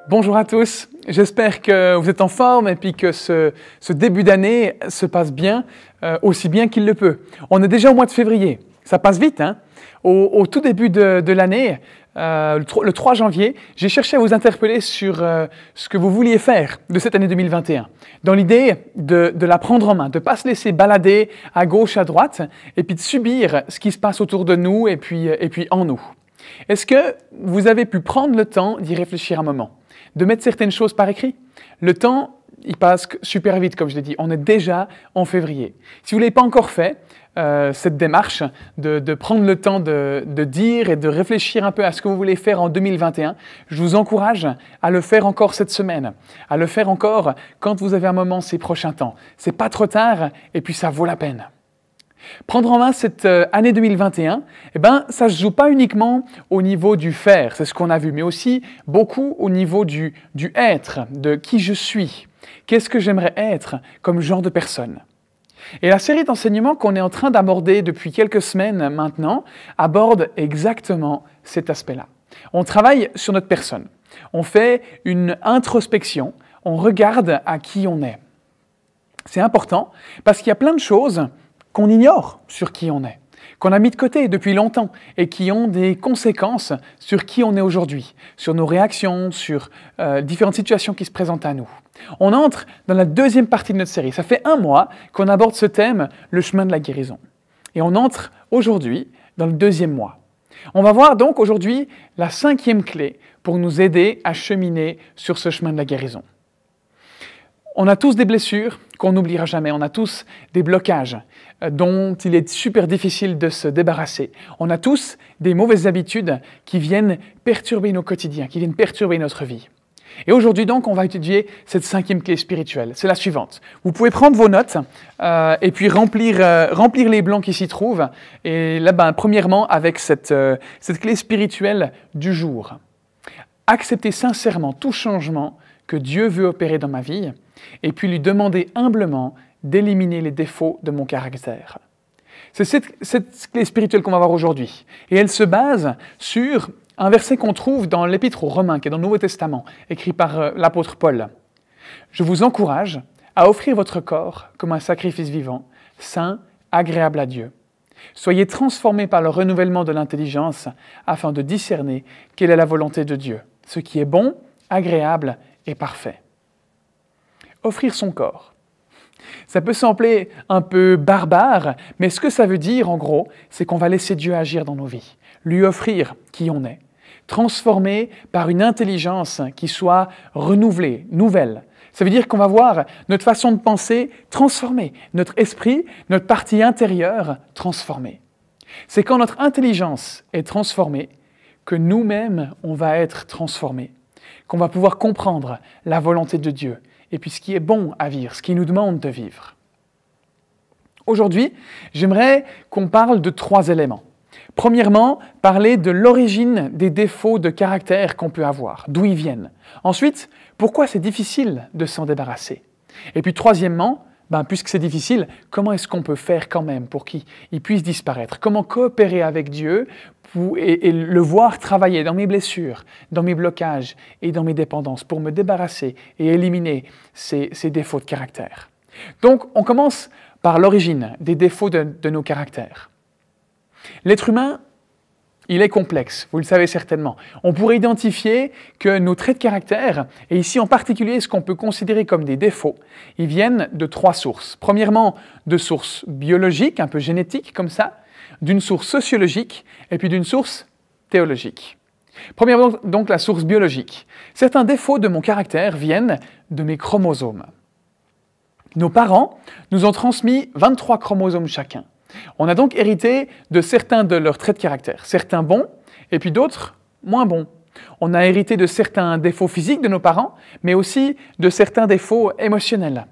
Bonjour à tous, j'espère que vous êtes en forme et puis que ce début d'année se passe bien, aussi bien qu'il le peut. On est déjà au mois de février, ça passe vite, hein? Au tout début de l'année, le 3 janvier, j'ai cherché à vous interpeller sur ce que vous vouliez faire de cette année 2021, dans l'idée de la prendre en main, de ne pas se laisser balader à gauche, à droite, et puis de subir ce qui se passe autour de nous et puis en nous. Est-ce que vous avez pu prendre le temps d'y réfléchir un moment, de mettre certaines choses par écrit? Le temps, il passe super vite, comme je l'ai dit. On est déjà en février. Si vous ne l'avez pas encore fait, cette démarche de prendre le temps de dire et de réfléchir un peu à ce que vous voulez faire en 2021, je vous encourage à le faire encore cette semaine, à le faire encore quand vous avez un moment ces prochains temps. Ce n'est pas trop tard et puis ça vaut la peine. Prendre en main cette année 2021, ça ne se joue pas uniquement au niveau du faire, c'est ce qu'on a vu, mais aussi beaucoup au niveau du être, de qui je suis. Qu'est-ce que j'aimerais être comme genre de personne? Et la série d'enseignements qu'on est en train d'aborder depuis quelques semaines maintenant aborde exactement cet aspect-là. On travaille sur notre personne, on fait une introspection, on regarde à qui on est. C'est important parce qu'il y a plein de choses qu'on ignore sur qui on est, qu'on a mis de côté depuis longtemps et qui ont des conséquences sur qui on est aujourd'hui, sur nos réactions, sur différentes situations qui se présentent à nous. On entre dans la deuxième partie de notre série. Ça fait un mois qu'on aborde ce thème, le chemin de la guérison. Et on entre aujourd'hui dans le deuxième mois. On va voir donc aujourd'hui la 5e clé pour nous aider à cheminer sur ce chemin de la guérison. On a tous des blessures qu'on n'oubliera jamais, on a tous des blocages dont il est super difficile de se débarrasser. On a tous des mauvaises habitudes qui viennent perturber nos quotidiens, qui viennent perturber notre vie. Et aujourd'hui donc, on va étudier cette 5e clé spirituelle. C'est la suivante. Vous pouvez prendre vos notes et puis remplir les blancs qui s'y trouvent. Et là, premièrement, avec cette clé spirituelle du jour. Accepter sincèrement tout changement que Dieu veut opérer dans ma vie et puis lui demander humblement d'éliminer les défauts de mon caractère. C'est cette clé spirituelle qu'on va voir aujourd'hui. Et elle se base sur un verset qu'on trouve dans l'Épître aux Romains, qui est dans le Nouveau Testament, écrit par l'apôtre Paul. « Je vous encourage à offrir votre corps comme un sacrifice vivant, saint, agréable à Dieu. Soyez transformés par le renouvellement de l'intelligence afin de discerner quelle est la volonté de Dieu, ce qui est bon, agréable et parfait. » Offrir son corps. Ça peut sembler un peu barbare, mais ce que ça veut dire, en gros, c'est qu'on va laisser Dieu agir dans nos vies, lui offrir qui on est, transformé par une intelligence qui soit renouvelée, nouvelle. Ça veut dire qu'on va voir notre façon de penser transformée, notre esprit, notre partie intérieure transformée. C'est quand notre intelligence est transformée que nous-mêmes, on va être transformés, qu'on va pouvoir comprendre la volonté de Dieu et puis ce qui est bon à vivre, ce qu'il nous demande de vivre. Aujourd'hui, j'aimerais qu'on parle de 3 éléments. Premièrement, parler de l'origine des défauts de caractère qu'on peut avoir, d'où ils viennent. Ensuite, pourquoi c'est difficile de s'en débarrasser. Et puis troisièmement, puisque c'est difficile, comment est-ce qu'on peut faire quand même pour qu'il puisse disparaître? Comment coopérer avec Dieu et le voir travailler dans mes blessures, dans mes blocages et dans mes dépendances pour me débarrasser et éliminer ces défauts de caractère. Donc, on commence par l'origine des défauts de nos caractères. L'être humain, il est complexe, vous le savez certainement. On pourrait identifier que nos traits de caractère, et ici en particulier ce qu'on peut considérer comme des défauts, ils viennent de 3 sources. Premièrement, de sources biologiques, un peu génétiques comme ça, d'une source sociologique et puis d'une source théologique. Premièrement, donc la source biologique. Certains défauts de mon caractère viennent de mes chromosomes. Nos parents nous ont transmis 23 chromosomes chacun. On a donc hérité de certains de leurs traits de caractère, certains bons et puis d'autres moins bons. On a hérité de certains défauts physiques de nos parents, mais aussi de certains défauts émotionnels.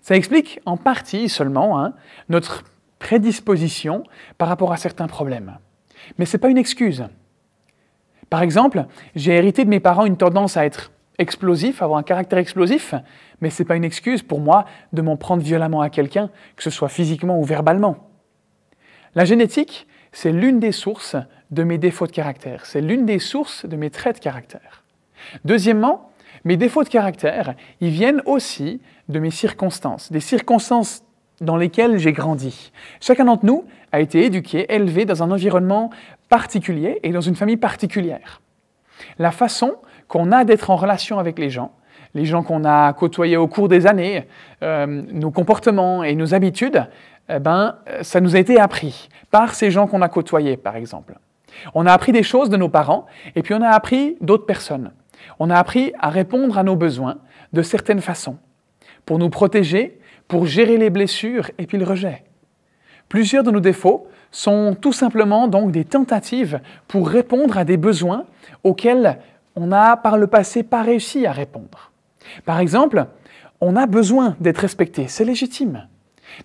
Ça explique en partie seulement notre prédisposition par rapport à certains problèmes. Mais ce n'est pas une excuse. Par exemple, j'ai hérité de mes parents une tendance à être explosif, avoir un caractère explosif, mais ce n'est pas une excuse pour moi de m'en prendre violemment à quelqu'un, que ce soit physiquement ou verbalement. La génétique, c'est l'une des sources de mes défauts de caractère, c'est l'une des sources de mes traits de caractère. Deuxièmement, mes défauts de caractère, ils viennent aussi de mes circonstances, des circonstances dans lesquelles j'ai grandi. Chacun d'entre nous a été éduqué, élevé dans un environnement particulier et dans une famille particulière. La façon qu'on a d'être en relation avec les gens qu'on a côtoyés au cours des années, nos comportements et nos habitudes, ça nous a été appris par ces gens qu'on a côtoyés, par exemple. On a appris des choses de nos parents et puis on a appris d'autres personnes. On a appris à répondre à nos besoins de certaines façons, pour nous protéger, pour gérer les blessures et puis le rejet. Plusieurs de nos défauts sont tout simplement donc des tentatives pour répondre à des besoins auxquels on n'a par le passé pas réussi à répondre. Par exemple, on a besoin d'être respecté, c'est légitime.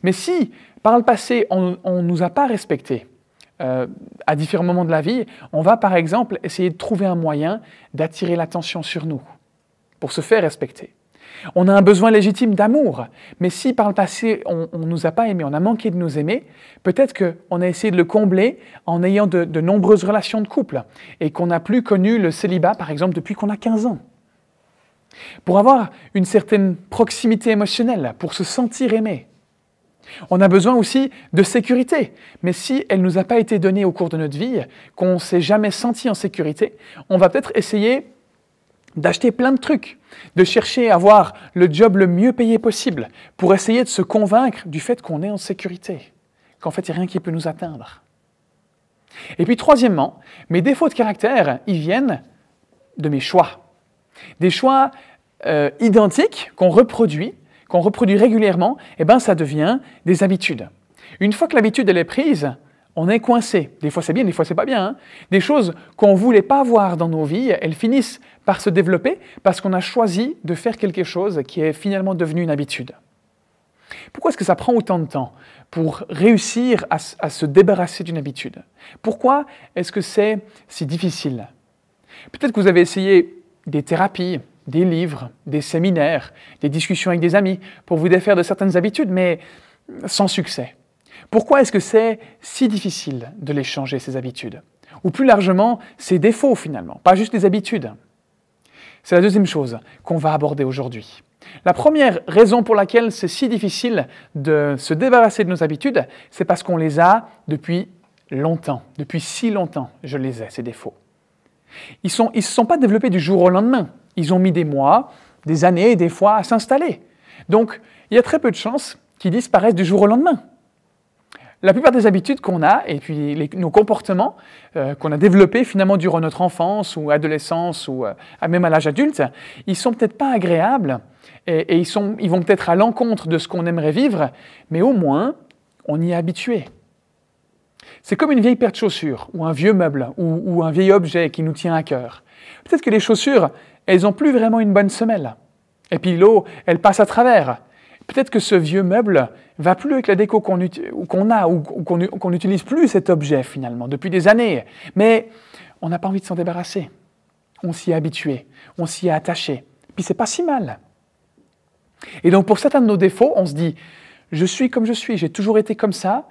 Mais si par le passé on ne nous a pas respectés, à différents moments de la vie, on va par exemple essayer de trouver un moyen d'attirer l'attention sur nous, pour se faire respecter. On a un besoin légitime d'amour, mais si par le passé on ne nous a pas aimés, on a manqué de nous aimer, peut-être qu'on a essayé de le combler en ayant de nombreuses relations de couple et qu'on n'a plus connu le célibat par exemple depuis qu'on a 15 ans. Pour avoir une certaine proximité émotionnelle, pour se sentir aimé. On a besoin aussi de sécurité, mais si elle ne nous a pas été donnée au cours de notre vie, qu'on ne s'est jamais senti en sécurité, on va peut-être essayer d'acheter plein de trucs, de chercher à avoir le job le mieux payé possible pour essayer de se convaincre du fait qu'on est en sécurité, qu'en fait il n'y a rien qui peut nous atteindre. Et puis troisièmement, mes défauts de caractère, ils viennent de mes choix. Des choix identiques qu'on reproduit régulièrement, ça devient des habitudes. Une fois que l'habitude elle est prise, on est coincé. Des fois c'est bien, des fois c'est pas bien. Hein. Des choses qu'on ne voulait pas voir dans nos vies, elles finissent par se développer parce qu'on a choisi de faire quelque chose qui est finalement devenu une habitude. Pourquoi est-ce que ça prend autant de temps pour réussir à se débarrasser d'une habitude? Pourquoi est-ce que c'est si difficile? Peut-être que vous avez essayé des thérapies, des livres, des séminaires, des discussions avec des amis pour vous défaire de certaines habitudes, mais sans succès. Pourquoi est-ce que c'est si difficile de les changer, ces habitudes? Ou plus largement, ces défauts finalement, pas juste les habitudes. C'est la deuxième chose qu'on va aborder aujourd'hui. La première raison pour laquelle c'est si difficile de se débarrasser de nos habitudes, c'est parce qu'on les a depuis longtemps, depuis si longtemps, je les ai, ces défauts. Ils ne se sont pas développés du jour au lendemain. Ils ont mis des mois, des années, des fois à s'installer. Donc, il y a très peu de chances qu'ils disparaissent du jour au lendemain. La plupart des habitudes qu'on a, et puis nos comportements qu'on a développés finalement durant notre enfance ou adolescence ou même à l'âge adulte, ils ne sont peut-être pas agréables et ils vont peut-être à l'encontre de ce qu'on aimerait vivre, mais au moins, on y est habitué. C'est comme une vieille paire de chaussures ou un vieux meuble ou un vieil objet qui nous tient à cœur. Peut-être que les chaussures, elles n'ont plus vraiment une bonne semelle. Et puis l'eau, elle passe à travers. Peut-être que ce vieux meuble va plus avec la déco qu'on a ou qu'on n'utilise plus cet objet finalement depuis des années. Mais on n'a pas envie de s'en débarrasser. On s'y est habitué, on s'y est attaché. Puis c'est pas si mal. Et donc pour certains de nos défauts, on se dit « je suis comme je suis, j'ai toujours été comme ça ».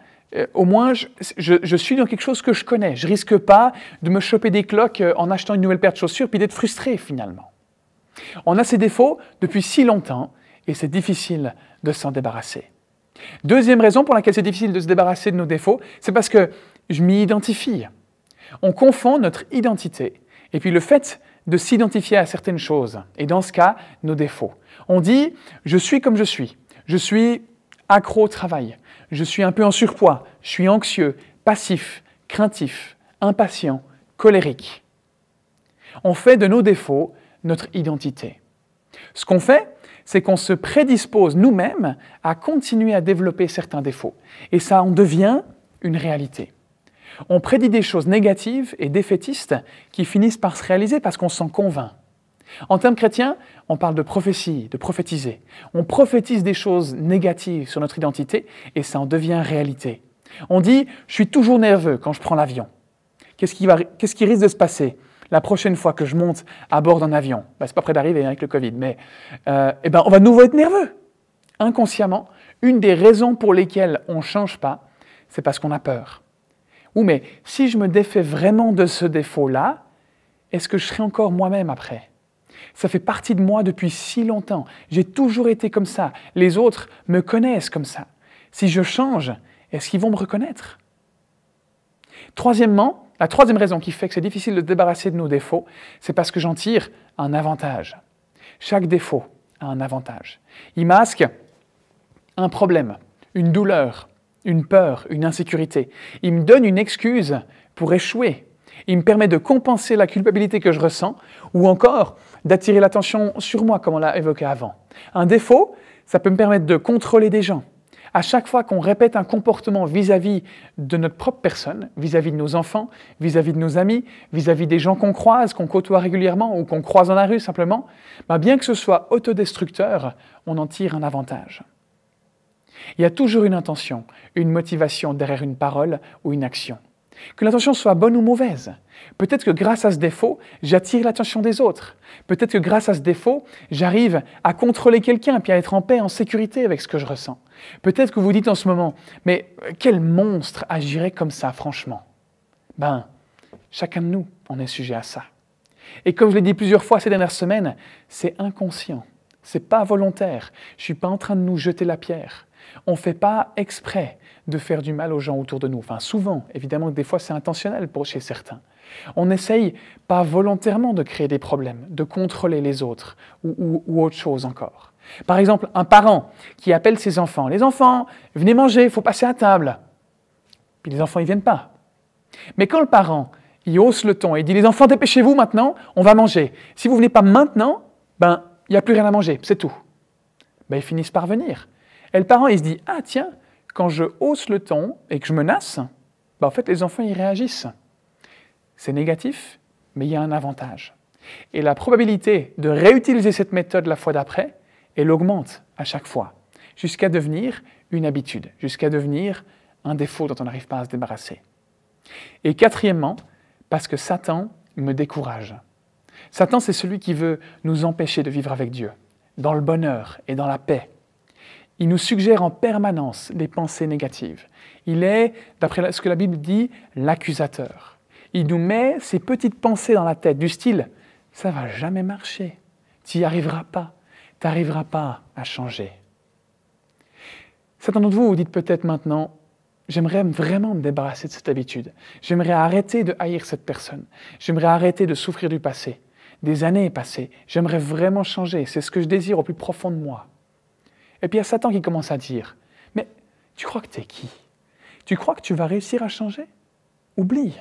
Au moins, je suis dans quelque chose que je connais. Je ne risque pas de me choper des cloques en achetant une nouvelle paire de chaussures puis d'être frustré finalement. On a ces défauts depuis si longtemps et c'est difficile de s'en débarrasser. Deuxième raison pour laquelle c'est difficile de se débarrasser de nos défauts, c'est parce que je m'y identifie. On confond notre identité et puis le fait de s'identifier à certaines choses, et dans ce cas, nos défauts. On dit « je suis comme je suis accro au travail ». Je suis un peu en surpoids, je suis anxieux, passif, craintif, impatient, colérique. On fait de nos défauts notre identité. Ce qu'on fait, c'est qu'on se prédispose nous-mêmes à continuer à développer certains défauts. Et ça en devient une réalité. On prédit des choses négatives et défaitistes qui finissent par se réaliser parce qu'on s'en convainc. En termes chrétiens, on parle de prophétie, de prophétiser. On prophétise des choses négatives sur notre identité et ça en devient réalité. On dit « je suis toujours nerveux quand je prends l'avion ». Qu'est-ce qui risque de se passer la prochaine fois que je monte à bord d'un avion? C'est pas près d'arriver avec le Covid, mais on va de nouveau être nerveux. Inconsciemment, une des raisons pour lesquelles on ne change pas, c'est parce qu'on a peur. Ou mais si je me défais vraiment de ce défaut-là, est-ce que je serai encore moi-même après? Ça fait partie de moi depuis si longtemps. J'ai toujours été comme ça. Les autres me connaissent comme ça. Si je change, est-ce qu'ils vont me reconnaître? Troisièmement, la troisième raison qui fait que c'est difficile de se débarrasser de nos défauts, c'est parce que j'en tire un avantage. Chaque défaut a un avantage. Il masque un problème, une douleur, une peur, une insécurité. Il me donne une excuse pour échouer. Il me permet de compenser la culpabilité que je ressens ou encore d'attirer l'attention sur moi, comme on l'a évoqué avant. Un défaut, ça peut me permettre de contrôler des gens. À chaque fois qu'on répète un comportement vis-à-vis de notre propre personne, vis-à-vis de nos enfants, vis-à-vis de nos amis, vis-à-vis des gens qu'on croise, qu'on côtoie régulièrement ou qu'on croise dans la rue simplement, bien que ce soit autodestructeur, on en tire un avantage. Il y a toujours une intention, une motivation derrière une parole ou une action. Que l'intention soit bonne ou mauvaise. Peut-être que grâce à ce défaut, j'attire l'attention des autres. Peut-être que grâce à ce défaut, j'arrive à contrôler quelqu'un puis à être en paix, en sécurité avec ce que je ressens. Peut-être que vous dites en ce moment, mais quel monstre agirait comme ça, franchement? Chacun de nous, on est sujet à ça. Et comme je l'ai dit plusieurs fois ces dernières semaines, c'est inconscient, c'est pas volontaire. Je suis pas en train de nous jeter la pierre. On ne fait pas exprès de faire du mal aux gens autour de nous. Enfin, souvent, évidemment, des fois, c'est intentionnel chez certains. On n'essaye pas volontairement de créer des problèmes, de contrôler les autres ou autre chose encore. Par exemple, un parent qui appelle ses enfants. « Les enfants, venez manger, il faut passer à table. » Puis les enfants, ils ne viennent pas. Mais quand le parent, il hausse le ton et dit « Les enfants, dépêchez-vous maintenant, on va manger. Si vous ne venez pas maintenant, il n'y a plus rien à manger, c'est tout. » Ils finissent par venir. Et le parent, il se dit « Ah tiens, quand je hausse le ton et que je menace, en fait, les enfants, ils réagissent. » C'est négatif, mais il y a un avantage. Et la probabilité de réutiliser cette méthode la fois d'après, elle augmente à chaque fois, jusqu'à devenir une habitude, jusqu'à devenir un défaut dont on n'arrive pas à se débarrasser. Et quatrièmement, parce que Satan me décourage. Satan, c'est celui qui veut nous empêcher de vivre avec Dieu, dans le bonheur et dans la paix. Il nous suggère en permanence des pensées négatives. Il est, d'après ce que la Bible dit, l'accusateur. Il nous met ces petites pensées dans la tête, du style « ça ne va jamais marcher, tu n'y arriveras pas, tu n'arriveras pas à changer ». Certains d'entre vous dites peut-être maintenant « j'aimerais vraiment me débarrasser de cette habitude, j'aimerais arrêter de haïr cette personne, j'aimerais arrêter de souffrir du passé, des années passées, j'aimerais vraiment changer, c'est ce que je désire au plus profond de moi ». Et puis il y a Satan qui commence à dire « mais tu crois que tu es qui? Tu crois que tu vas réussir à changer? Oublie ».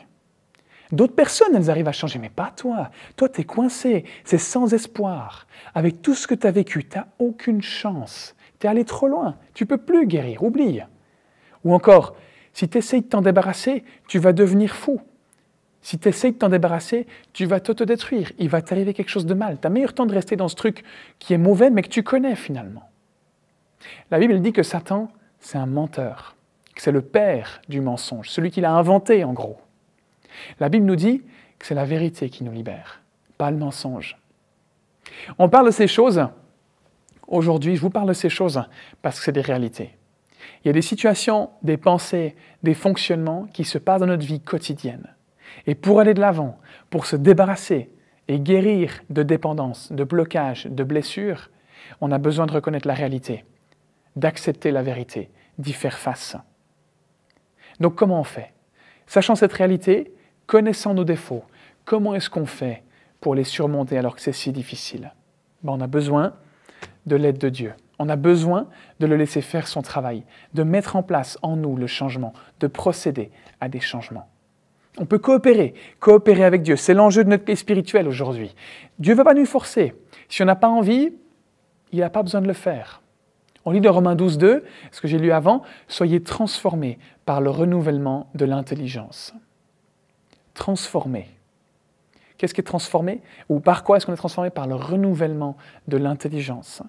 D'autres personnes, elles arrivent à changer, mais pas toi. Toi, tu es coincé, c'est sans espoir. Avec tout ce que tu as vécu, tu n'as aucune chance. Tu es allé trop loin, tu ne peux plus guérir, oublie. Ou encore, si tu essayes de t'en débarrasser, tu vas devenir fou. Si tu essayes de t'en débarrasser, tu vas t'autodétruire, il va t'arriver quelque chose de mal. Tu as meilleur temps de rester dans ce truc qui est mauvais, mais que tu connais finalement. La Bible elle dit que Satan, c'est un menteur, que c'est le père du mensonge, celui qui l'a inventé en gros. La Bible nous dit que c'est la vérité qui nous libère, pas le mensonge. On parle de ces choses, aujourd'hui, je vous parle de ces choses parce que c'est des réalités. Il y a des situations, des pensées, des fonctionnements qui se passent dans notre vie quotidienne. Et pour aller de l'avant, pour se débarrasser et guérir de dépendance, de blocage, de blessures, on a besoin de reconnaître la réalité, d'accepter la vérité, d'y faire face. Donc comment on fait? Sachant cette réalité, connaissant nos défauts, comment est-ce qu'on fait pour les surmonter alors que c'est si difficile? On a besoin de l'aide de Dieu. On a besoin de le laisser faire son travail, de mettre en place en nous le changement, de procéder à des changements. On peut coopérer avec Dieu. C'est l'enjeu de notre vie spirituelle aujourd'hui. Dieu ne veut pas nous forcer. Si on n'a pas envie, il n'a pas besoin de le faire. On lit dans Romains 12:2, ce que j'ai lu avant, « Soyez transformés par le renouvellement de l'intelligence ». Transformés. Qu'est-ce qui est transformé? Ou par quoi est-ce qu'on est transformé? Par le renouvellement de l'intelligence.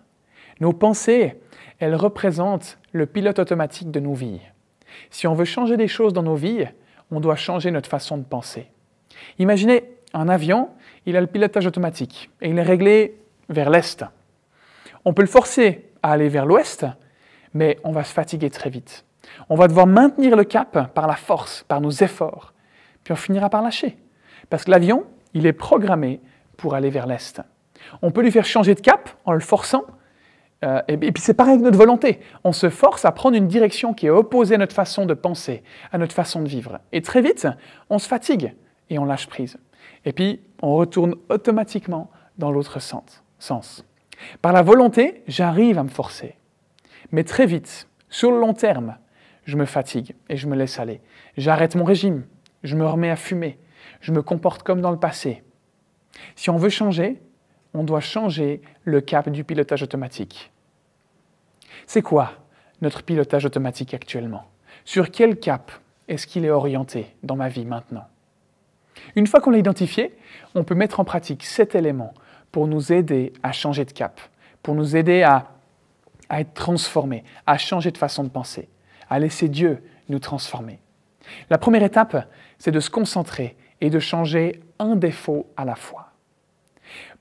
Nos pensées, elles représentent le pilote automatique de nos vies. Si on veut changer des choses dans nos vies, on doit changer notre façon de penser. Imaginez un avion, il a le pilotage automatique et il est réglé vers l'est. On peut le forcer à aller vers l'ouest, mais on va se fatiguer très vite. On va devoir maintenir le cap par la force, par nos efforts, puis on finira par lâcher. Parce que l'avion, il est programmé pour aller vers l'est. On peut lui faire changer de cap en le forçant. Et puis c'est pareil avec notre volonté. On se force à prendre une direction qui est opposée à notre façon de penser, à notre façon de vivre. Et très vite, on se fatigue et on lâche prise. Et puis, on retourne automatiquement dans l'autre sens. Par la volonté, j'arrive à me forcer. Mais très vite, sur le long terme, je me fatigue et je me laisse aller. J'arrête mon régime, je me remets à fumer, je me comporte comme dans le passé. Si on veut changer, on doit changer le cap du pilotage automatique. C'est quoi notre pilotage automatique actuellement? Sur quel cap est-ce qu'il est orienté dans ma vie maintenant? Une fois qu'on l'a identifié, on peut mettre en pratique 7 éléments pour nous aider à changer de cap, pour nous aider à être transformés, à changer de façon de penser, à laisser Dieu nous transformer. La première étape, c'est de se concentrer et de changer un défaut à la fois.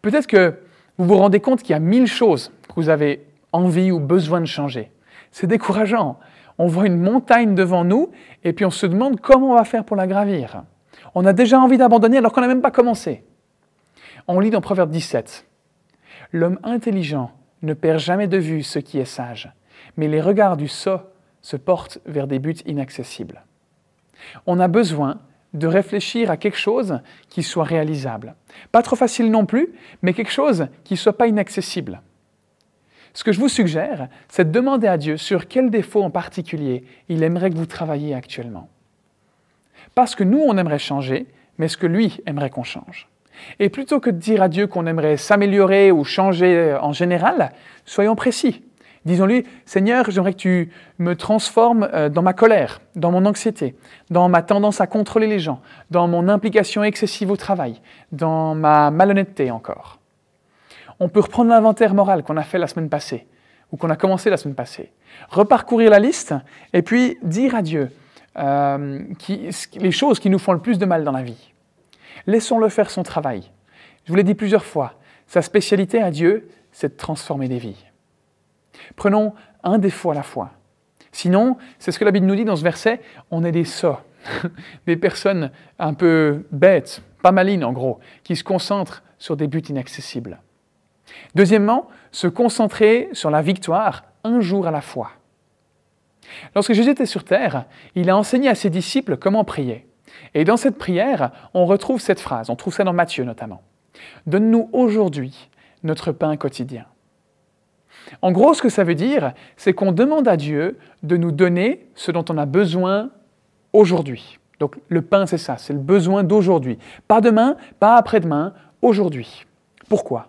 Peut-être que vous vous rendez compte qu'il y a 1000 choses que vous avez envie ou besoin de changer. C'est décourageant. On voit une montagne devant nous et puis on se demande comment on va faire pour la gravir. On a déjà envie d'abandonner alors qu'on n'a même pas commencé. On lit dans Proverbe 17. « L'homme intelligent ne perd jamais de vue ce qui est sage, mais les regards du sot se portent vers des buts inaccessibles. » On a besoin de réfléchir à quelque chose qui soit réalisable. Pas trop facile non plus, mais quelque chose qui ne soit pas inaccessible. Ce que je vous suggère, c'est de demander à Dieu sur quel défaut en particulier il aimerait que vous travailliez actuellement. Pas ce que nous, on aimerait changer, mais ce que lui aimerait qu'on change. Et plutôt que de dire à Dieu qu'on aimerait s'améliorer ou changer en général, soyons précis. Disons-lui, Seigneur, j'aimerais que tu me transformes dans ma colère, dans mon anxiété, dans ma tendance à contrôler les gens, dans mon implication excessive au travail, dans ma malhonnêteté encore. On peut reprendre l'inventaire moral qu'on a fait la semaine passée, ou qu'on a commencé la semaine passée, reparcourir la liste et puis dire à Dieu les choses qui nous font le plus de mal dans la vie. Laissons-le faire son travail. Je vous l'ai dit plusieurs fois, sa spécialité à Dieu, c'est de transformer des vies. Prenons un défaut à la fois. Sinon, c'est ce que la Bible nous dit dans ce verset, on est des sots, des personnes un peu bêtes, pas malines en gros, qui se concentrent sur des buts inaccessibles. Deuxièmement, se concentrer sur la victoire un jour à la fois. Lorsque Jésus était sur terre, il a enseigné à ses disciples comment prier. Et dans cette prière, on retrouve cette phrase, on trouve ça dans Matthieu notamment. « Donne-nous aujourd'hui notre pain quotidien. » En gros, ce que ça veut dire, c'est qu'on demande à Dieu de nous donner ce dont on a besoin aujourd'hui. Donc le pain, c'est ça, c'est le besoin d'aujourd'hui. Pas demain, pas après-demain, aujourd'hui. Pourquoi ?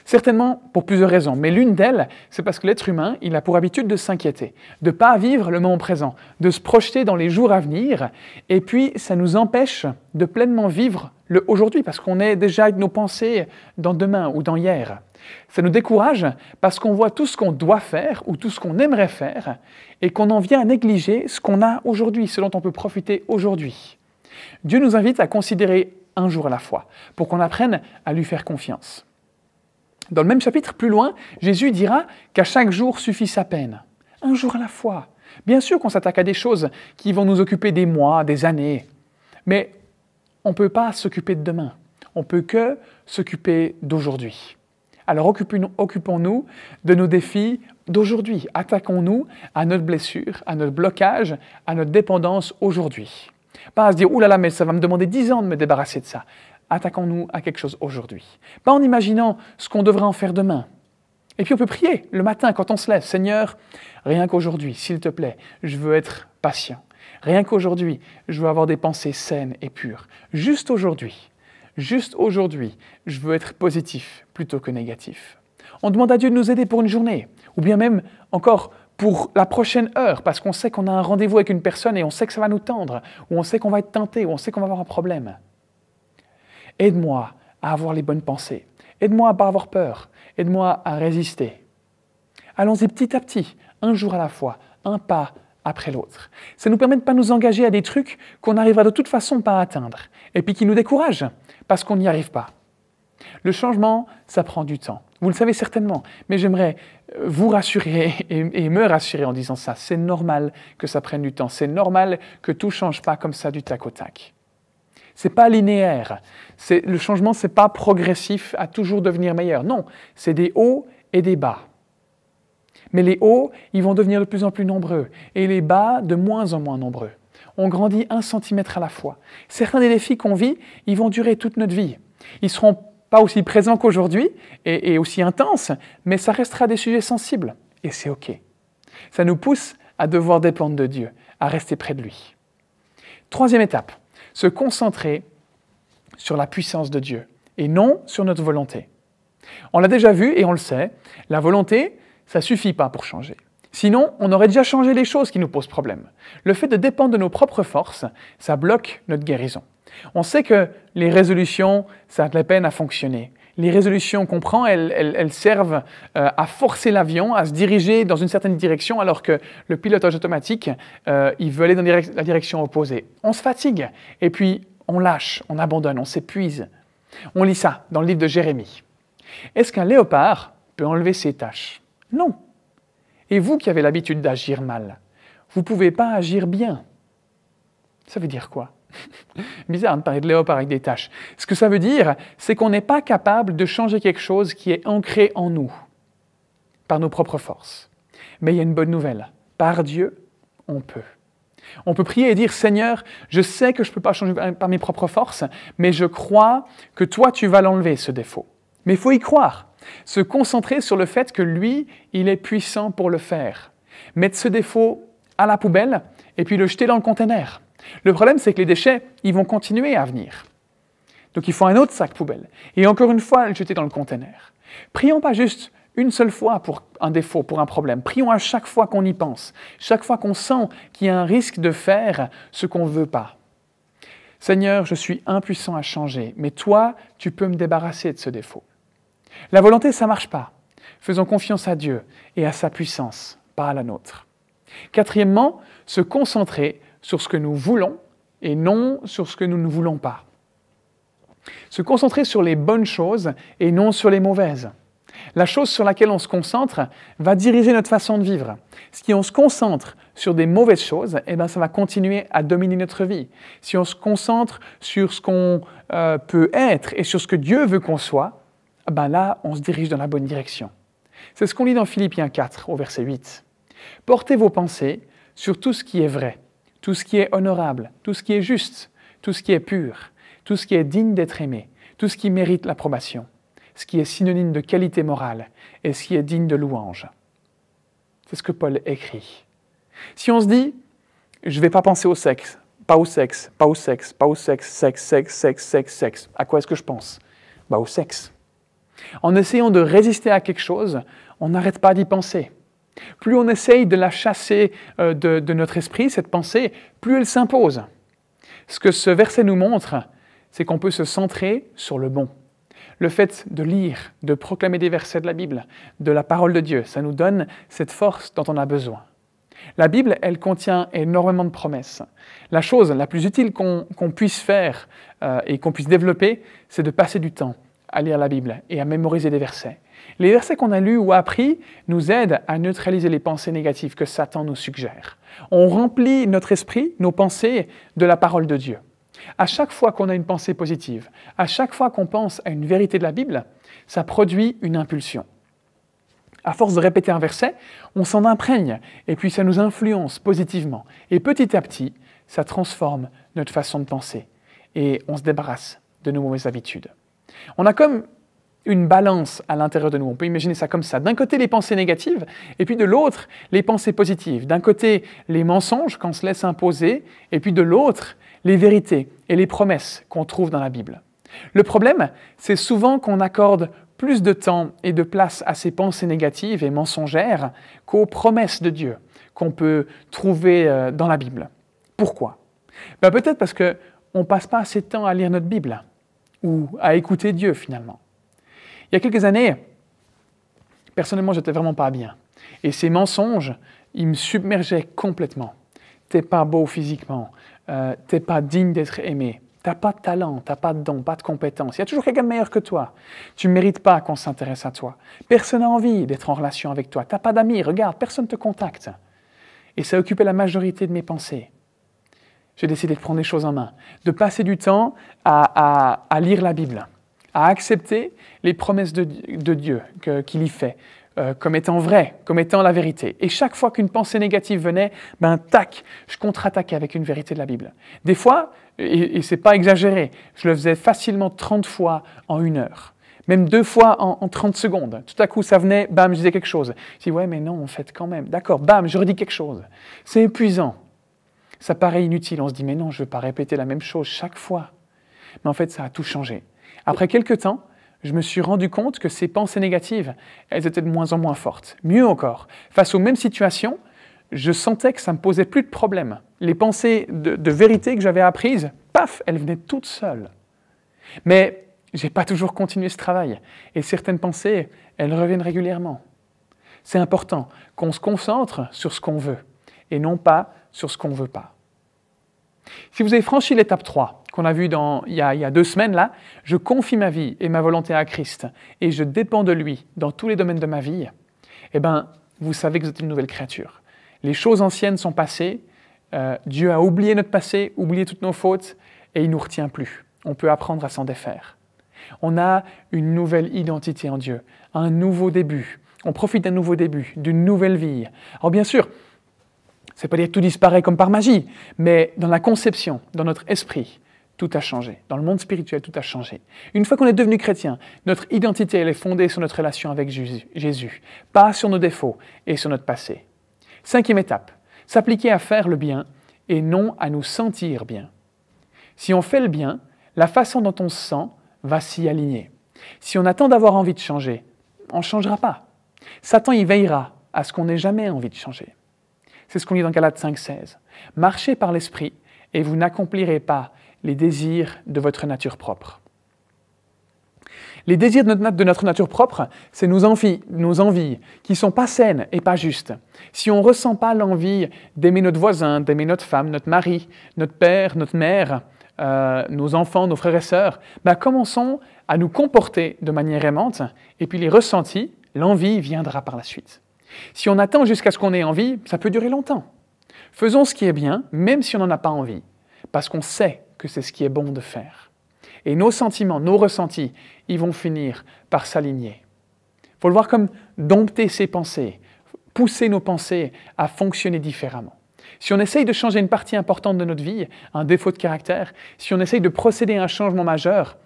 Certainement pour plusieurs raisons, mais l'une d'elles, c'est parce que l'être humain, il a pour habitude de s'inquiéter, de ne pas vivre le moment présent, de se projeter dans les jours à venir, et puis ça nous empêche de pleinement vivre le aujourd'hui, parce qu'on est déjà avec nos pensées dans demain ou dans hier. Ça nous décourage parce qu'on voit tout ce qu'on doit faire ou tout ce qu'on aimerait faire, et qu'on en vient à négliger ce qu'on a aujourd'hui, ce dont on peut profiter aujourd'hui. Dieu nous invite à considérer un jour à la fois, pour qu'on apprenne à lui faire confiance. Dans le même chapitre, plus loin, Jésus dira qu'à chaque jour suffit sa peine. Un jour à la fois. Bien sûr qu'on s'attaque à des choses qui vont nous occuper des mois, des années, mais on ne peut pas s'occuper de demain. On ne peut que s'occuper d'aujourd'hui. Alors occupons-nous de nos défis d'aujourd'hui. Attaquons-nous à notre blessure, à notre blocage, à notre dépendance aujourd'hui. Pas à se dire « Ouh là là, mais ça va me demander 10 ans de me débarrasser de ça ». Attaquons-nous à quelque chose aujourd'hui. Pas en imaginant ce qu'on devrait en faire demain. Et puis on peut prier le matin quand on se lève. Seigneur, rien qu'aujourd'hui, s'il te plaît, je veux être patient. Rien qu'aujourd'hui, je veux avoir des pensées saines et pures. Juste aujourd'hui, je veux être positif plutôt que négatif. On demande à Dieu de nous aider pour une journée, ou bien même encore pour la prochaine heure, parce qu'on sait qu'on a un rendez-vous avec une personne et on sait que ça va nous tendre, ou on sait qu'on va être tenté, ou on sait qu'on va avoir un problème. Aide-moi à avoir les bonnes pensées. Aide-moi à ne pas avoir peur. Aide-moi à résister. Allons-y petit à petit, un jour à la fois, un pas après l'autre. Ça nous permet de ne pas nous engager à des trucs qu'on n'arrivera de toute façon pas à atteindre, et puis qui nous découragent, parce qu'on n'y arrive pas. Le changement, ça prend du temps. Vous le savez certainement, mais j'aimerais vous rassurer et me rassurer en disant ça. C'est normal que ça prenne du temps. C'est normal que tout ne change pas comme ça du tac au tac. C'est pas linéaire. Le changement, c'est pas progressif à toujours devenir meilleur. Non, c'est des hauts et des bas. Mais les hauts, ils vont devenir de plus en plus nombreux et les bas de moins en moins nombreux. On grandit 1 centimètre à la fois. Certains des défis qu'on vit, ils vont durer toute notre vie. Ils ne seront pas aussi présents qu'aujourd'hui et aussi intenses, mais ça restera des sujets sensibles. Et c'est OK. Ça nous pousse à devoir dépendre de Dieu, à rester près de lui. Troisième étape, se concentrer sur la puissance de Dieu et non sur notre volonté. On l'a déjà vu et on le sait, la volonté, ça ne suffit pas pour changer. Sinon, on aurait déjà changé les choses qui nous posent problème. Le fait de dépendre de nos propres forces, ça bloque notre guérison. On sait que les résolutions, ça a de la peine à fonctionner. Les résolutions qu'on prend, elles servent à forcer l'avion, à se diriger dans une certaine direction, alors que le pilotage automatique, il veut aller dans la direction opposée. On se fatigue, et puis on lâche, on abandonne, on s'épuise. On lit ça dans le livre de Jérémie. Est-ce qu'un léopard peut enlever ses taches? Non. Et vous qui avez l'habitude d'agir mal, vous ne pouvez pas agir bien. Ça veut dire quoi? Bizarre de parler de léopard avec des taches. Ce que ça veut dire, c'est qu'on n'est pas capable de changer quelque chose qui est ancré en nous, par nos propres forces. Mais il y a une bonne nouvelle. Par Dieu, on peut. On peut prier et dire, Seigneur, je sais que je ne peux pas changer par mes propres forces, mais je crois que toi, tu vas l'enlever, ce défaut. Mais il faut y croire. Se concentrer sur le fait que lui, il est puissant pour le faire. Mettre ce défaut à la poubelle et puis le jeter dans le conteneur. Le problème, c'est que les déchets, ils vont continuer à venir. Donc il faut un autre sac poubelle. Et encore une fois, le jeter dans le conteneur. Prions pas juste une seule fois pour un défaut, pour un problème. Prions à chaque fois qu'on y pense. Chaque fois qu'on sent qu'il y a un risque de faire ce qu'on ne veut pas. Seigneur, je suis impuissant à changer, mais toi, tu peux me débarrasser de ce défaut. La volonté, ça ne marche pas. Faisons confiance à Dieu et à sa puissance, pas à la nôtre. Quatrièmement, se concentrer sur ce que nous voulons et non sur ce que nous ne voulons pas. Se concentrer sur les bonnes choses et non sur les mauvaises. La chose sur laquelle on se concentre va diriger notre façon de vivre. Si on se concentre sur des mauvaises choses, eh bien, ça va continuer à dominer notre vie. Si on se concentre sur ce qu'on peut être et sur ce que Dieu veut qu'on soit, ben là, on se dirige dans la bonne direction. C'est ce qu'on lit dans Philippiens 4, au verset 8. « Portez vos pensées sur tout ce qui est vrai, tout ce qui est honorable, tout ce qui est juste, tout ce qui est pur, tout ce qui est digne d'être aimé, tout ce qui mérite l'approbation, ce qui est synonyme de qualité morale et ce qui est digne de louange. » C'est ce que Paul écrit. Si on se dit « je ne vais pas penser au sexe, pas au sexe, pas au sexe, pas au sexe, sexe, sexe, sexe, sexe, sexe », à quoi est-ce que je pense? Au sexe. En essayant de résister à quelque chose, on n'arrête pas d'y penser. Plus on essaye de la chasser de notre esprit, cette pensée, plus elle s'impose. Ce que ce verset nous montre, c'est qu'on peut se centrer sur le bon. Le fait de lire, de proclamer des versets de la Bible, de la parole de Dieu, ça nous donne cette force dont on a besoin. La Bible, elle contient énormément de promesses. La chose la plus utile qu'on puisse faire et qu'on puisse développer, c'est de passer du temps à lire la Bible et à mémoriser des versets. Les versets qu'on a lus ou appris nous aident à neutraliser les pensées négatives que Satan nous suggère. On remplit notre esprit, nos pensées, de la parole de Dieu. À chaque fois qu'on a une pensée positive, à chaque fois qu'on pense à une vérité de la Bible, ça produit une impulsion. À force de répéter un verset, on s'en imprègne et puis ça nous influence positivement. Et petit à petit, ça transforme notre façon de penser et on se débarrasse de nos mauvaises habitudes. On a comme une balance à l'intérieur de nous. On peut imaginer ça comme ça. D'un côté, les pensées négatives, et puis de l'autre, les pensées positives. D'un côté, les mensonges qu'on se laisse imposer, et puis de l'autre, les vérités et les promesses qu'on trouve dans la Bible. Le problème, c'est souvent qu'on accorde plus de temps et de place à ces pensées négatives et mensongères qu'aux promesses de Dieu qu'on peut trouver dans la Bible. Pourquoi? Peut-être parce qu'on ne passe pas assez de temps à lire notre Bible ou à écouter Dieu finalement. Il y a quelques années, personnellement, j'étais vraiment pas bien. Et ces mensonges, ils me submergeaient complètement. T'es pas beau physiquement, t'es pas digne d'être aimé, t'as pas de talent, t'as pas de don, pas de compétences. Il y a toujours quelqu'un de meilleur que toi. Tu ne mérites pas qu'on s'intéresse à toi. Personne n'a envie d'être en relation avec toi. T'as pas d'amis, regarde, personne ne te contacte. Et ça occupait la majorité de mes pensées. j'ai décidé de prendre les choses en main, de passer du temps à lire la Bible, à accepter les promesses de Dieu qu'il y fait, comme étant vraies, comme étant la vérité. Et chaque fois qu'une pensée négative venait, tac, je contre-attaquais avec une vérité de la Bible. Des fois, et c'est pas exagéré, je le faisais facilement 30 fois en 1 heure. Même 2 fois en 30 secondes. Tout à coup, ça venait, bam, je disais quelque chose. Je dis, ouais, mais non, en fait, quand même. D'accord, bam, je redis quelque chose. C'est épuisant. Ça paraît inutile. On se dit, mais non, je ne veux pas répéter la même chose chaque fois. Mais en fait, ça a tout changé. Après quelques temps, je me suis rendu compte que ces pensées négatives, elles étaient de moins en moins fortes. Mieux encore, face aux mêmes situations, je sentais que ça ne me posait plus de problème. Les pensées de vérité que j'avais apprises, paf, elles venaient toutes seules. Mais je n'ai pas toujours continué ce travail. Et certaines pensées, elles reviennent régulièrement. C'est important qu'on se concentre sur ce qu'on veut et non pas sur ce qu'on ne veut pas. Si vous avez franchi l'étape 3, qu'on a vue il y a 2 semaines, là, je confie ma vie et ma volonté à Christ et je dépends de lui dans tous les domaines de ma vie, vous savez que vous êtes une nouvelle créature. Les choses anciennes sont passées, Dieu a oublié notre passé, oublié toutes nos fautes et il ne nous retient plus. On peut apprendre à s'en défaire. On a une nouvelle identité en Dieu, un nouveau début. On profite d'un nouveau début, d'une nouvelle vie. Alors bien sûr, ce n'est pas dire que tout disparaît comme par magie, mais dans la conception, dans notre esprit, tout a changé. Dans le monde spirituel, tout a changé. Une fois qu'on est devenu chrétien, notre identité elle est fondée sur notre relation avec Jésus, pas sur nos défauts et sur notre passé. 5e étape, s'appliquer à faire le bien et non à nous sentir bien. Si on fait le bien, la façon dont on se sent va s'y aligner. Si on attend d'avoir envie de changer, on ne changera pas. Satan y veillera à ce qu'on n'ait jamais envie de changer. C'est ce qu'on lit dans Galates 5,16. Marchez par l'esprit et vous n'accomplirez pas les désirs de votre nature propre. Les désirs de notre nature propre, c'est nos envies qui ne sont pas saines et pas justes. Si on ne ressent pas l'envie d'aimer notre voisin, d'aimer notre femme, notre mari, notre père, notre mère, nos enfants, nos frères et sœurs, commençons à nous comporter de manière aimante et puis les ressentis, l'envie viendra par la suite. Si on attend jusqu'à ce qu'on ait envie, ça peut durer longtemps. Faisons ce qui est bien, même si on n'en a pas envie, parce qu'on sait que c'est ce qui est bon de faire. Et nos sentiments, nos ressentis, ils vont finir par s'aligner. Il faut le voir comme dompter ses pensées, pousser nos pensées à fonctionner différemment. Si on essaye de changer une partie importante de notre vie, un défaut de caractère, si on essaye de procéder à un changement majeur,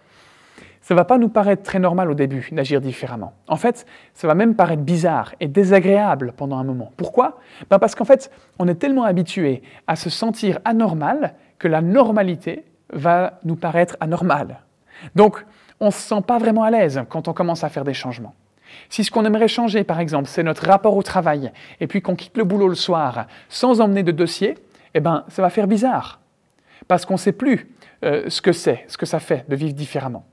ça ne va pas nous paraître très normal au début d'agir différemment. En fait, ça va même paraître bizarre et désagréable pendant un moment. Pourquoi ? Parce qu'en fait, on est tellement habitué à se sentir anormal que la normalité va nous paraître anormale. Donc, on ne se sent pas vraiment à l'aise quand on commence à faire des changements. Si ce qu'on aimerait changer, par exemple, c'est notre rapport au travail, et puis qu'on quitte le boulot le soir sans emmener de dossier, ça va faire bizarre, parce qu'on ne sait plus ce que ça fait de vivre différemment.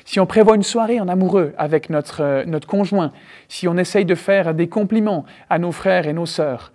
Si on prévoit une soirée en amoureux avec notre conjoint, si on essaye de faire des compliments à nos frères et nos sœurs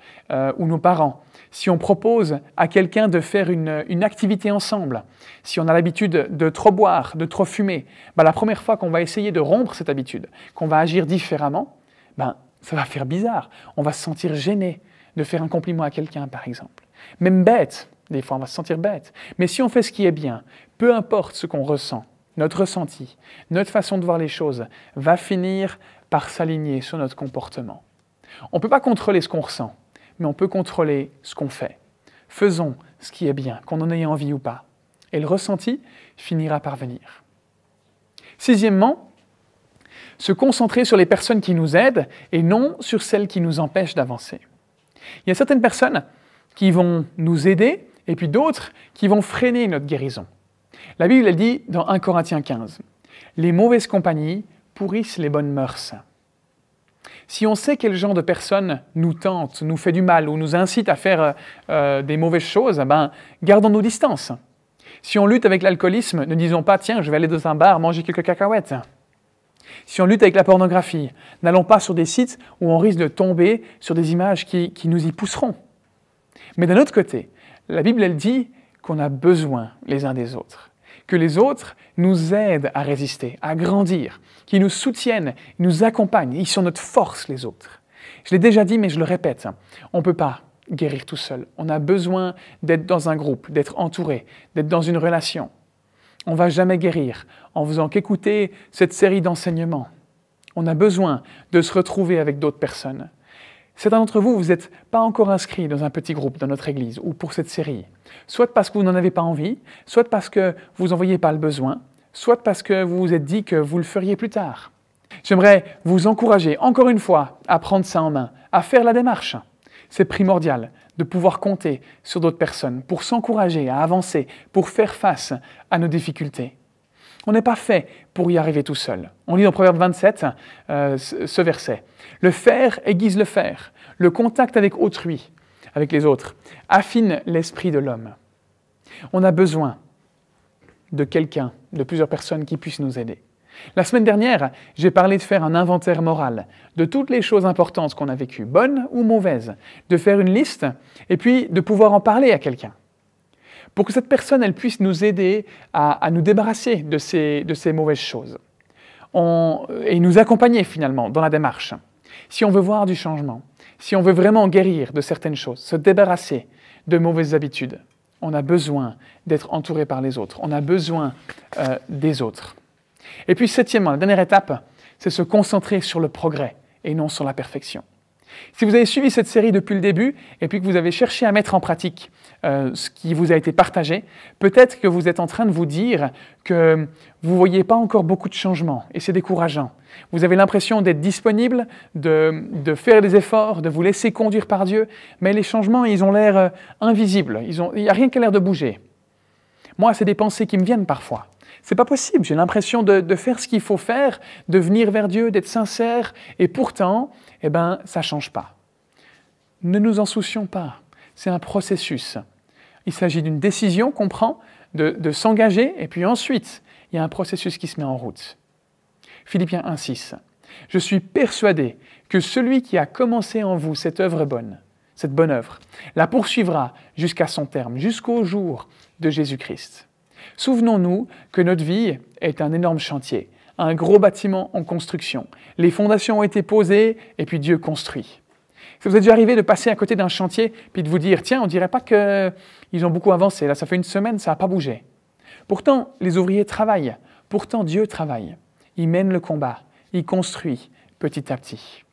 ou nos parents, si on propose à quelqu'un de faire une activité ensemble, si on a l'habitude de trop boire, de trop fumer, la première fois qu'on va essayer de rompre cette habitude, qu'on va agir différemment, ça va faire bizarre. On va se sentir gêné de faire un compliment à quelqu'un, par exemple. Même bête, des fois on va se sentir bête. Mais si on fait ce qui est bien, peu importe ce qu'on ressent, notre ressenti, notre façon de voir les choses va finir par s'aligner sur notre comportement. On ne peut pas contrôler ce qu'on ressent, mais on peut contrôler ce qu'on fait. Faisons ce qui est bien, qu'on en ait envie ou pas. Et le ressenti finira par venir. 6e, se concentrer sur les personnes qui nous aident et non sur celles qui nous empêchent d'avancer. Il y a certaines personnes qui vont nous aider et puis d'autres qui vont freiner notre guérison. La Bible, elle dit dans 1 Corinthiens 15, « Les mauvaises compagnies pourrissent les bonnes mœurs. » Si on sait quel genre de personne nous tente, nous fait du mal ou nous incite à faire des mauvaises choses, gardons nos distances. Si on lutte avec l'alcoolisme, ne disons pas « Tiens, je vais aller dans un bar manger quelques cacahuètes ». Si on lutte avec la pornographie, n'allons pas sur des sites où on risque de tomber sur des images qui nous y pousseront. Mais d'un autre côté, la Bible, elle dit qu'on a besoin les uns des autres, que les autres nous aident à résister, à grandir, qui nous soutiennent, nous accompagnent, ils sont notre force les autres. Je l'ai déjà dit, mais je le répète, on ne peut pas guérir tout seul. On a besoin d'être dans un groupe, d'être entouré, d'être dans une relation. On ne va jamais guérir en faisant qu'écouter cette série d'enseignements. On a besoin de se retrouver avec d'autres personnes. Certains d'entre vous, vous n'êtes pas encore inscrits dans un petit groupe dans notre Église ou pour cette série. Soit parce que vous n'en avez pas envie, soit parce que vous n'en voyez pas le besoin, soit parce que vous vous êtes dit que vous le feriez plus tard. J'aimerais vous encourager, encore une fois, à prendre ça en main, à faire la démarche. C'est primordial de pouvoir compter sur d'autres personnes pour s'encourager à avancer, pour faire face à nos difficultés. On n'est pas fait pour y arriver tout seul. On lit dans Proverbe 27 ce verset. Le faire aiguise le fer. Le contact avec autrui, avec les autres, affine l'esprit de l'homme. On a besoin de quelqu'un, de plusieurs personnes qui puissent nous aider. La semaine dernière, j'ai parlé de faire un inventaire moral de toutes les choses importantes qu'on a vécues, bonnes ou mauvaises, de faire une liste et puis de pouvoir en parler à quelqu'un. Pour que cette personne elle puisse nous aider à nous débarrasser de ces mauvaises choses et nous accompagner finalement dans la démarche. Si on veut voir du changement, si on veut vraiment guérir de certaines choses, se débarrasser de mauvaises habitudes, on a besoin d'être entouré par les autres, on a besoin des autres. Et puis septièmement, la dernière étape, c'est se concentrer sur le progrès et non sur la perfection. Si vous avez suivi cette série depuis le début et puis que vous avez cherché à mettre en pratique ce qui vous a été partagé, peut-être que vous êtes en train de vous dire que vous ne voyez pas encore beaucoup de changements et c'est décourageant. Vous avez l'impression d'être disponible, de faire des efforts, de vous laisser conduire par Dieu, mais les changements, ils ont l'air invisibles, il n'y a rien qui a l'air de bouger. Moi, c'est des pensées qui me viennent parfois. C'est pas possible, j'ai l'impression de faire ce qu'il faut faire, de venir vers Dieu, d'être sincère, et pourtant, ça ne change pas. Ne nous en soucions pas, c'est un processus. Il s'agit d'une décision qu'on prend, de s'engager, et puis ensuite, il y a un processus qui se met en route. Philippiens 1,6. « Je suis persuadé que celui qui a commencé en vous cette œuvre bonne, cette bonne œuvre, la poursuivra jusqu'à son terme, jusqu'au jour de Jésus-Christ. » Souvenons-nous que notre vie est un énorme chantier, un gros bâtiment en construction. Les fondations ont été posées et puis Dieu construit. Si vous êtes déjà arrivé de passer à côté d'un chantier puis de vous dire « Tiens, on ne dirait pas qu'ils ont beaucoup avancé, là ça fait une semaine, ça n'a pas bougé. » Pourtant, les ouvriers travaillent, pourtant Dieu travaille. Il mène le combat, il construit petit à petit.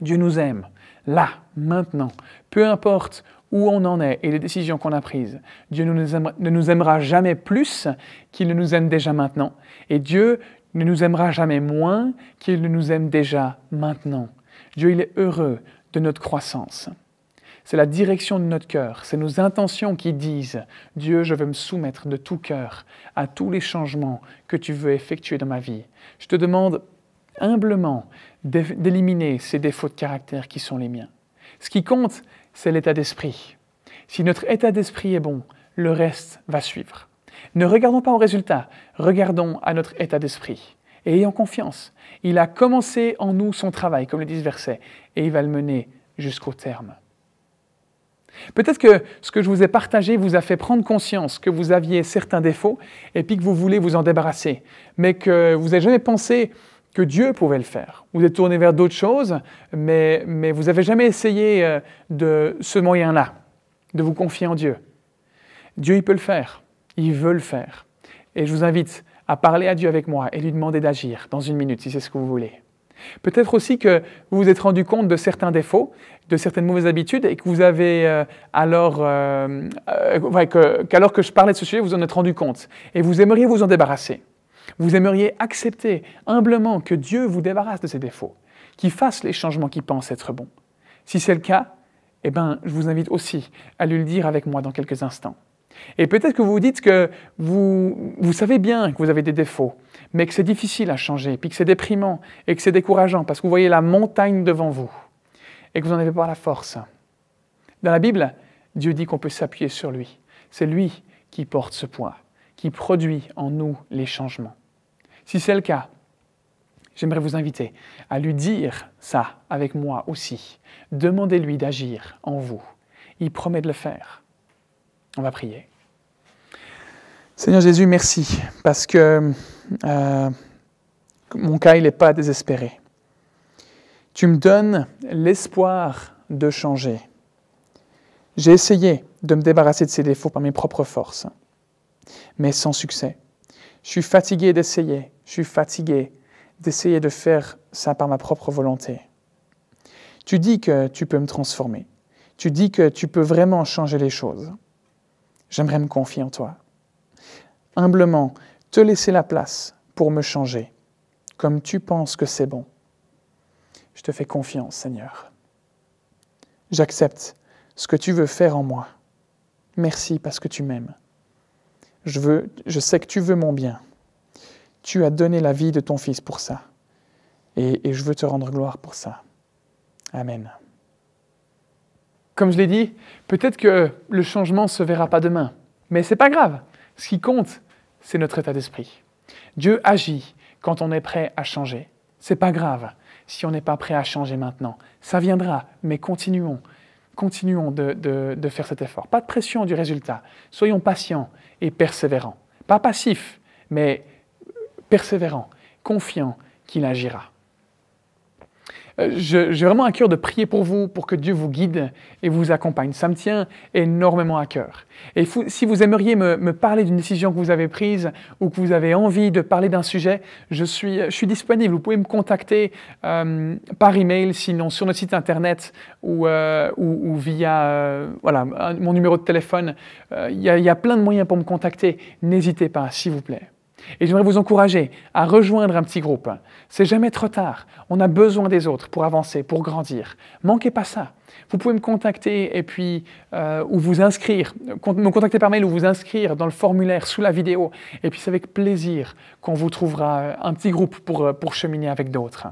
Dieu nous aime, là, maintenant, peu importe où on en est et les décisions qu'on a prises. Dieu ne nous aimera jamais plus qu'il ne nous aime déjà maintenant. Et Dieu ne nous aimera jamais moins qu'il ne nous aime déjà maintenant. Dieu, il est heureux de notre croissance. C'est la direction de notre cœur, c'est nos intentions qui disent « Dieu, je veux me soumettre de tout cœur à tous les changements que tu veux effectuer dans ma vie. Je te demande humblement d'éliminer ces défauts de caractère qui sont les miens. » Ce qui compte, c'est l'état d'esprit. Si notre état d'esprit est bon, le reste va suivre. Ne regardons pas au résultat, regardons à notre état d'esprit. Et ayons confiance, il a commencé en nous son travail, comme le dit ce verset, et il va le mener jusqu'au terme. Peut-être que ce que je vous ai partagé vous a fait prendre conscience que vous aviez certains défauts et puis que vous voulez vous en débarrasser, mais que vous n'avez jamais pensé que Dieu pouvait le faire. Vous êtes tourné vers d'autres choses, mais vous n'avez jamais essayé de ce moyen-là, de vous confier en Dieu. Dieu, il peut le faire. Il veut le faire. Et je vous invite à parler à Dieu avec moi et lui demander d'agir dans une minute, si c'est ce que vous voulez. Peut-être aussi que vous vous êtes rendu compte de certains défauts, de certaines mauvaises habitudes, et que vous avez qu'alors que je parlais de ce sujet, vous en êtes rendu compte. Et vous aimeriez vous en débarrasser. Vous aimeriez accepter humblement que Dieu vous débarrasse de ces défauts, qu'il fasse les changements qu'il pense être bons. Si c'est le cas, je vous invite aussi à lui le dire avec moi dans quelques instants. Et peut-être que vous vous dites que vous savez bien que vous avez des défauts, mais que c'est difficile à changer, puis que c'est déprimant et que c'est décourageant parce que vous voyez la montagne devant vous et que vous n'en avez pas la force. Dans la Bible, Dieu dit qu'on peut s'appuyer sur lui. C'est lui qui porte ce poids, qui produit en nous les changements. Si c'est le cas, j'aimerais vous inviter à lui dire ça avec moi aussi. Demandez-lui d'agir en vous. Il promet de le faire. On va prier. Seigneur Jésus, merci, parce que mon cas, il n'est pas désespéré. Tu me donnes l'espoir de changer. J'ai essayé de me débarrasser de ces défauts par mes propres forces, mais sans succès. Je suis fatigué d'essayer, je suis fatigué d'essayer de faire ça par ma propre volonté. Tu dis que tu peux me transformer. Tu dis que tu peux vraiment changer les choses. J'aimerais me confier en toi. Humblement, te laisser la place pour me changer, comme tu penses que c'est bon. Je te fais confiance, Seigneur. J'accepte ce que tu veux faire en moi. Merci parce que tu m'aimes. Je sais que tu veux mon bien. Tu as donné la vie de ton Fils pour ça. Et je veux te rendre gloire pour ça. Amen. Comme je l'ai dit, peut-être que le changement ne se verra pas demain. Mais ce n'est pas grave. Ce qui compte, c'est notre état d'esprit. Dieu agit quand on est prêt à changer. Ce n'est pas grave si on n'est pas prêt à changer maintenant. Ça viendra, mais continuons. Continuons de faire cet effort. Pas de pression du résultat. Soyons patients et persévérants. Pas passifs, mais persévérants, confiants qu'il agira. J'ai vraiment à cœur de prier pour vous, pour que Dieu vous guide et vous accompagne. Ça me tient énormément à cœur. Et si vous aimeriez me parler d'une décision que vous avez prise ou que vous avez envie de parler d'un sujet, je suis disponible. Vous pouvez me contacter par email, sinon sur notre site internet ou via mon numéro de téléphone. Il y a plein de moyens pour me contacter. N'hésitez pas, s'il vous plaît. Et j'aimerais vous encourager à rejoindre un petit groupe. C'est jamais trop tard. On a besoin des autres pour avancer, pour grandir. Manquez pas ça. Vous pouvez me contacter et puis ou vous inscrire, me contacter par mail ou vous inscrire dans le formulaire sous la vidéo. Et puis c'est avec plaisir qu'on vous trouvera un petit groupe pour cheminer avec d'autres.